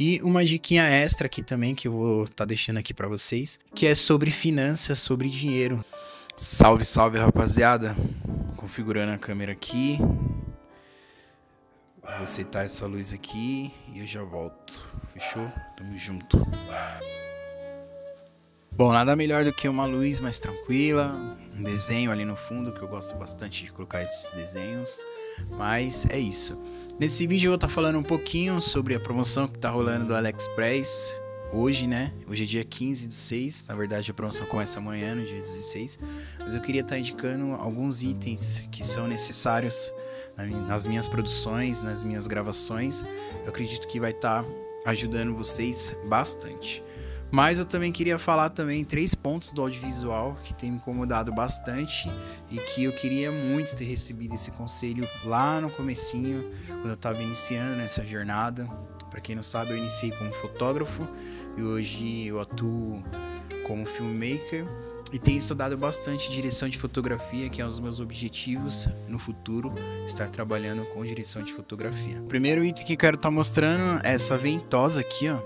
E uma diquinha extra aqui também que eu vou estar deixando aqui pra vocês, que é sobre finanças, sobre dinheiro. Salve, salve, rapaziada. Configurando a câmera aqui. Vou setar essa luz aqui e eu já volto. Fechou? Tamo junto. Bom, nada melhor do que uma luz mais tranquila, um desenho ali no fundo, que eu gosto bastante de colocar esses desenhos. Mas é isso. Nesse vídeo eu vou estar falando um pouquinho sobre a promoção que tá rolando do AliExpress hoje, né? Hoje é dia 15/6, na verdade a promoção começa amanhã, no dia 16. Mas eu queria estar indicando alguns itens que são necessários nas minhas produções, nas minhas gravações. Eu acredito que vai estar ajudando vocês bastante. Mas eu também queria falar também 3 pontos do audiovisual que tem me incomodado bastante e que eu queria muito ter recebido esse conselho lá no comecinho, quando eu estava iniciando nessa jornada. Para quem não sabe, eu iniciei como fotógrafo e hoje eu atuo como filmmaker e tenho estudado bastante direção de fotografia, que é um dos meus objetivos no futuro, estar trabalhando com direção de fotografia. O primeiro item que eu quero estar mostrando é essa ventosa aqui, ó,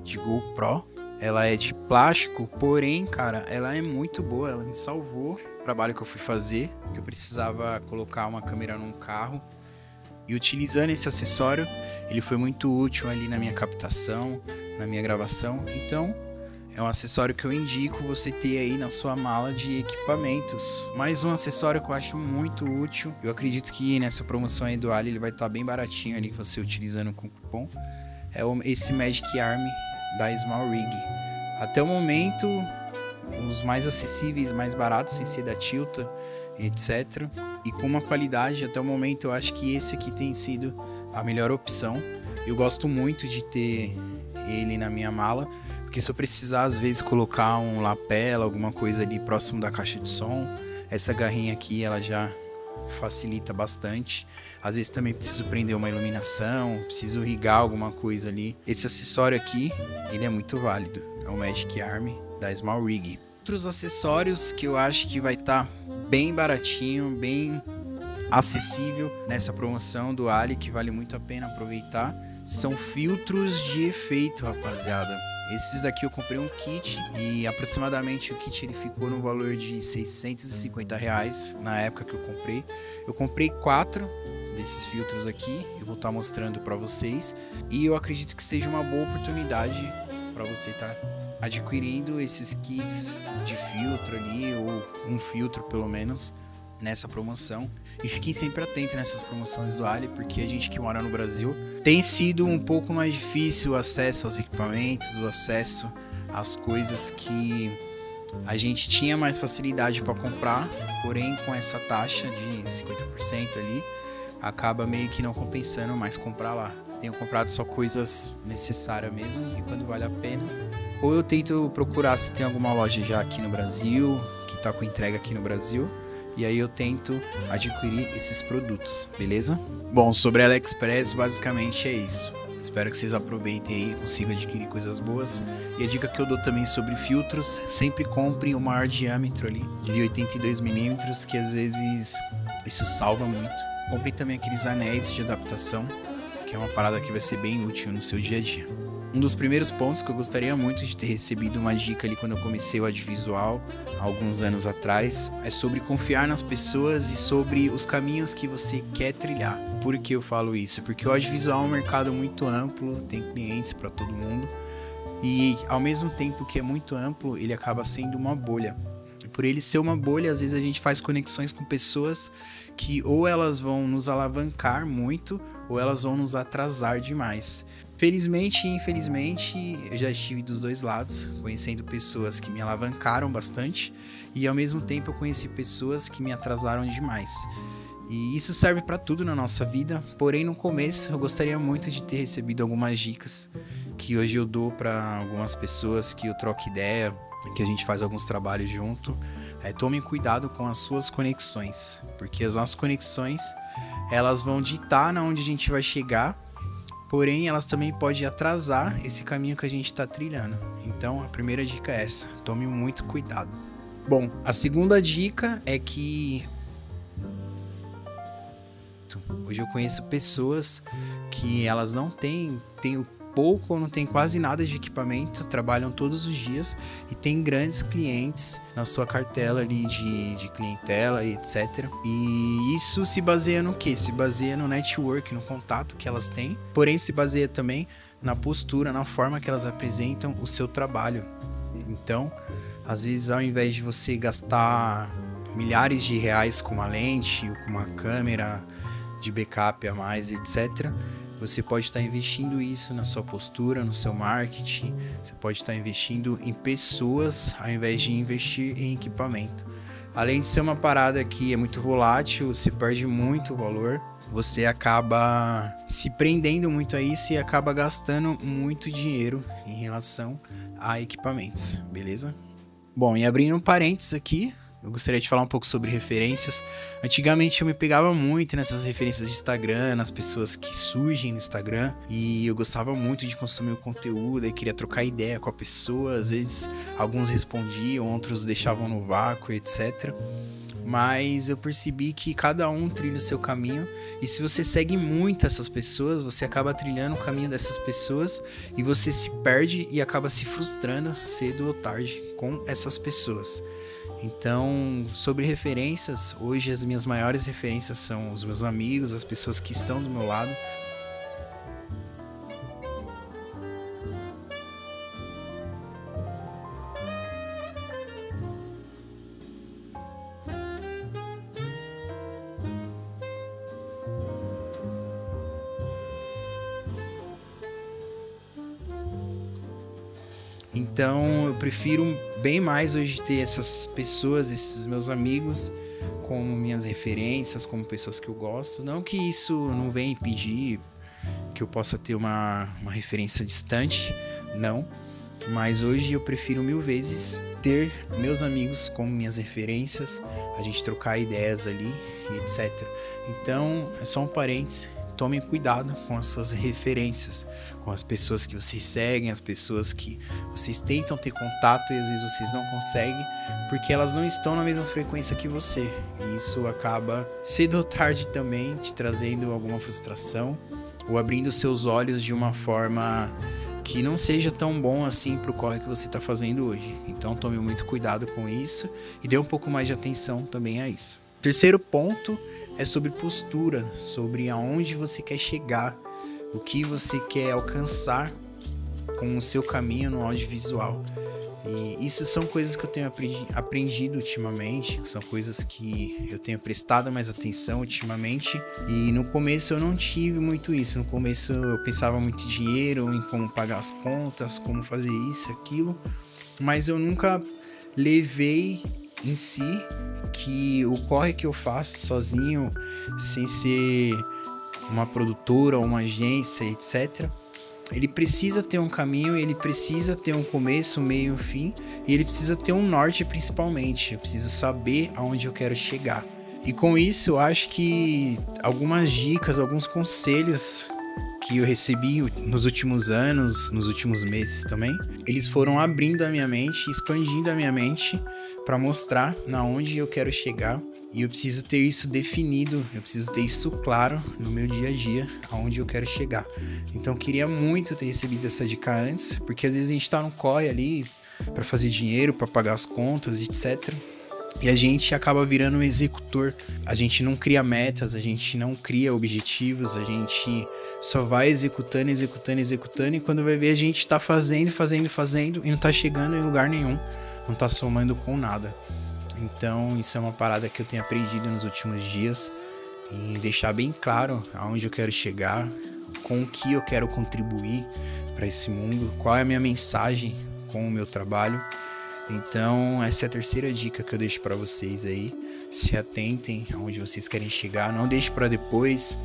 de GoPro. Ela é de plástico, porém, cara, ela é muito boa. Ela me salvou o trabalho que eu fui fazer, que eu precisava colocar uma câmera num carro. E utilizando esse acessório, ele foi muito útil ali na minha captação, na minha gravação. Então, é um acessório que eu indico você ter aí na sua mala de equipamentos. Mais um acessório que eu acho muito útil. Eu acredito que nessa promoção aí do Ali, ele vai estar bem baratinho ali, você utilizando com cupom. É esse Magic Arm da Small Rig. Até o momento, os mais acessíveis, mais baratos, sem ser da Tilta, etc. E com uma qualidade, até o momento, eu acho que esse aqui tem sido a melhor opção. Eu gosto muito de ter ele na minha mala, porque se eu precisar, às vezes, colocar um lapela, alguma coisa ali próximo da caixa de som, essa garrinha aqui, ela já facilita bastante. Às vezes também preciso prender uma iluminação, preciso rigar alguma coisa ali. Esse acessório aqui, ele é muito válido. É o Magic Arm da Small Rig. Outros acessórios que eu acho que vai estar bem baratinho, bem acessível nessa promoção do Ali, que vale muito a pena aproveitar, são filtros de efeito, rapaziada. Esses aqui eu comprei um kit e aproximadamente o kit ele ficou no valor de R$650 na época que eu comprei. Eu comprei 4 desses filtros aqui, eu vou estar mostrando para vocês. E eu acredito que seja uma boa oportunidade para você estar adquirindo esses kits de filtro ali, ou um filtro pelo menos, nessa promoção. E fiquem sempre atentos nessas promoções do Ali, porque a gente que mora no Brasil tem sido um pouco mais difícil o acesso aos equipamentos, o acesso às coisas que a gente tinha mais facilidade para comprar, porém com essa taxa de 50% ali, acaba meio que não compensando mais comprar lá. Tenho comprado só coisas necessárias mesmo, e quando vale a pena, ou eu tento procurar se tem alguma loja já aqui no Brasil, que tá com entrega aqui no Brasil, e aí eu tento adquirir esses produtos, beleza? Bom, sobre a AliExpress basicamente é isso. Espero que vocês aproveitem aí, consigam adquirir coisas boas. E a dica que eu dou também sobre filtros, sempre compre o maior diâmetro ali, de 82mm, que às vezes isso salva muito. Compre também aqueles anéis de adaptação, que é uma parada que vai ser bem útil no seu dia a dia. Um dos primeiros pontos que eu gostaria muito de ter recebido uma dica ali quando eu comecei o audiovisual, há alguns anos atrás, é sobre confiar nas pessoas e sobre os caminhos que você quer trilhar. Por que eu falo isso? Porque o audiovisual é um mercado muito amplo, tem clientes para todo mundo, e ao mesmo tempo que é muito amplo, ele acaba sendo uma bolha. E por ele ser uma bolha, às vezes a gente faz conexões com pessoas que ou elas vão nos alavancar muito, ou elas vão nos atrasar demais. Felizmente e infelizmente, eu já estive dos dois lados, conhecendo pessoas que me alavancaram bastante e ao mesmo tempo eu conheci pessoas que me atrasaram demais. E isso serve para tudo na nossa vida, porém no começo eu gostaria muito de ter recebido algumas dicas que hoje eu dou para algumas pessoas que eu troco ideia, que a gente faz alguns trabalhos junto. Tomem cuidado com as suas conexões, porque as nossas conexões elas vão ditar na onde a gente vai chegar, porém elas também podem atrasar esse caminho que a gente está trilhando. Então a primeira dica é essa, tome muito cuidado. Bom, a segunda dica é que hoje eu conheço pessoas que elas não têm pouco ou não tem quase nada de equipamento, trabalham todos os dias e tem grandes clientes na sua cartela ali de clientela e etc. E isso se baseia no quê? Se baseia no network, no contato que elas têm, porém se baseia também na postura, na forma que elas apresentam o seu trabalho. Então, às vezes, ao invés de você gastar milhares de reais com uma lente ou com uma câmera de backup a mais, etc., você pode estar investindo isso na sua postura, no seu marketing. Você pode estar investindo em pessoas ao invés de investir em equipamento. Além de ser uma parada que é muito volátil, você perde muito valor, você acaba se prendendo muito a isso e acaba gastando muito dinheiro em relação a equipamentos, beleza? Bom, e abrindo um parênteses aqui, eu gostaria de falar um pouco sobre referências. Antigamente eu me pegava muito nessas referências de Instagram, nas pessoas que surgem no Instagram, e eu gostava muito de consumir o conteúdo e queria trocar ideia com a pessoa. Às vezes alguns respondiam, outros deixavam no vácuo, etc. Mas eu percebi que cada um trilha o seu caminho, e se você segue muito essas pessoas, você acaba trilhando o caminho dessas pessoas e você se perde e acaba se frustrando cedo ou tarde com essas pessoas. Então, sobre referências, hoje as minhas maiores referências são os meus amigos, as pessoas que estão do meu lado. Então eu prefiro bem mais hoje ter essas pessoas, esses meus amigos, como minhas referências, como pessoas que eu gosto. Não que isso não venha impedir que eu possa ter uma referência distante, não. Mas hoje eu prefiro 1000 vezes ter meus amigos como minhas referências, a gente trocar ideias ali e etc. Então, é só um parênteses. Tomem cuidado com as suas referências, com as pessoas que vocês seguem, as pessoas que vocês tentam ter contato e às vezes vocês não conseguem, porque elas não estão na mesma frequência que você. E isso acaba, cedo ou tarde também, te trazendo alguma frustração ou abrindo seus olhos de uma forma que não seja tão bom assim pro corre que você está fazendo hoje. Então tome muito cuidado com isso e dê um pouco mais de atenção também a isso. Terceiro ponto é sobre postura, sobre aonde você quer chegar, o que você quer alcançar com o seu caminho no audiovisual. E isso são coisas que eu tenho aprendido ultimamente, são coisas que eu tenho prestado mais atenção ultimamente. E no começo eu não tive muito isso, no começo eu pensava muito em dinheiro, em como pagar as contas, como fazer isso, aquilo, mas eu nunca levei em si que o corre que eu faço sozinho, sem ser uma produtora ou uma agência, etc., ele precisa ter um caminho, ele precisa ter um começo, um meio e um fim, e ele precisa ter um norte principalmente. Eu preciso saber aonde eu quero chegar. E com isso eu acho que algumas dicas, alguns conselhos que eu recebi nos últimos anos, nos últimos meses também, eles foram abrindo a minha mente, expandindo a minha mente para mostrar na onde eu quero chegar. E eu preciso ter isso definido, eu preciso ter isso claro no meu dia a dia, aonde eu quero chegar. Então eu queria muito ter recebido essa dica antes, porque às vezes a gente tá no corre ali para fazer dinheiro, para pagar as contas, etc. E a gente acaba virando um executor. A gente não cria metas, a gente não cria objetivos, a gente só vai executando, e quando vai ver a gente tá fazendo e não tá chegando em lugar nenhum, não tá somando com nada. Então isso é uma parada que eu tenho aprendido nos últimos dias, em deixar bem claro aonde eu quero chegar, com o que eu quero contribuir para esse mundo, qual é a minha mensagem com o meu trabalho. Então essa é a terceira dica que eu deixo para vocês aí. Se atentem aonde vocês querem chegar, não deixe para depois.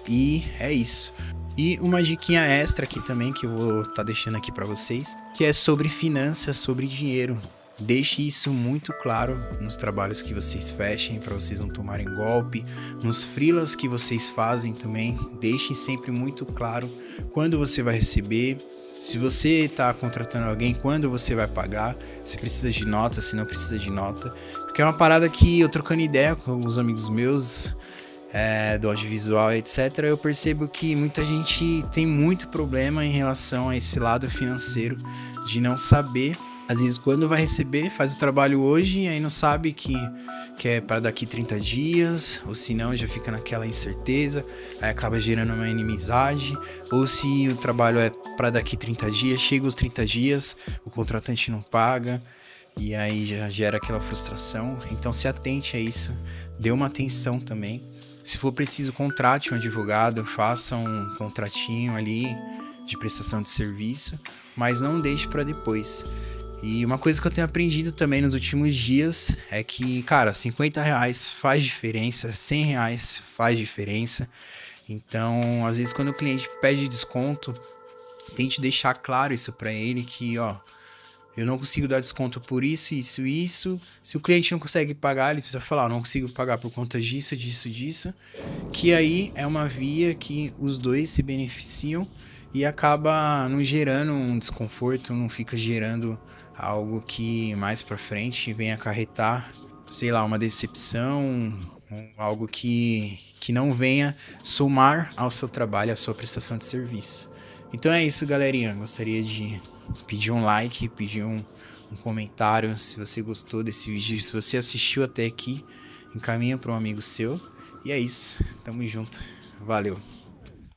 E é isso. E uma diquinha extra aqui também que eu vou estar deixando aqui para vocês, que é sobre finanças, sobre dinheiro. Deixe isso muito claro nos trabalhos que vocês fechem, para vocês não tomarem golpe. Nos freelas que vocês fazem também, deixe sempre muito claro quando você vai receber. Se você está contratando alguém, quando você vai pagar, se precisa de nota, se não precisa de nota. Porque é uma parada que eu trocando ideia com alguns amigos meus, do audiovisual, etc., eu percebo que muita gente tem muito problema em relação a esse lado financeiro, de não saber, às vezes quando vai receber, faz o trabalho hoje e aí não sabe que é para daqui 30 dias, ou se não já fica naquela incerteza, aí acaba gerando uma inimizade, ou se o trabalho é para daqui 30 dias, chega os 30 dias, o contratante não paga, e aí já gera aquela frustração. Então se atente a isso, dê uma atenção também. Se for preciso, contrate um advogado, faça um contratinho ali de prestação de serviço, mas não deixe para depois. E uma coisa que eu tenho aprendido também nos últimos dias é que, cara, R$50 faz diferença, R$100 faz diferença. Então, às vezes quando o cliente pede desconto, tente deixar claro isso para ele, que, ó, eu não consigo dar desconto por isso, isso, isso. Se o cliente não consegue pagar, ele precisa falar, não consigo pagar por conta disso, disso, disso. Que aí é uma via que os dois se beneficiam e acaba não gerando um desconforto, não fica gerando algo que mais pra frente vem acarretar, sei lá, uma decepção, algo que não venha somar ao seu trabalho, à sua prestação de serviço. Então é isso, galerinha. Gostaria de pedir um like, pedir um comentário se você gostou desse vídeo. Se você assistiu até aqui, encaminha para um amigo seu. E é isso. Tamo junto. Valeu.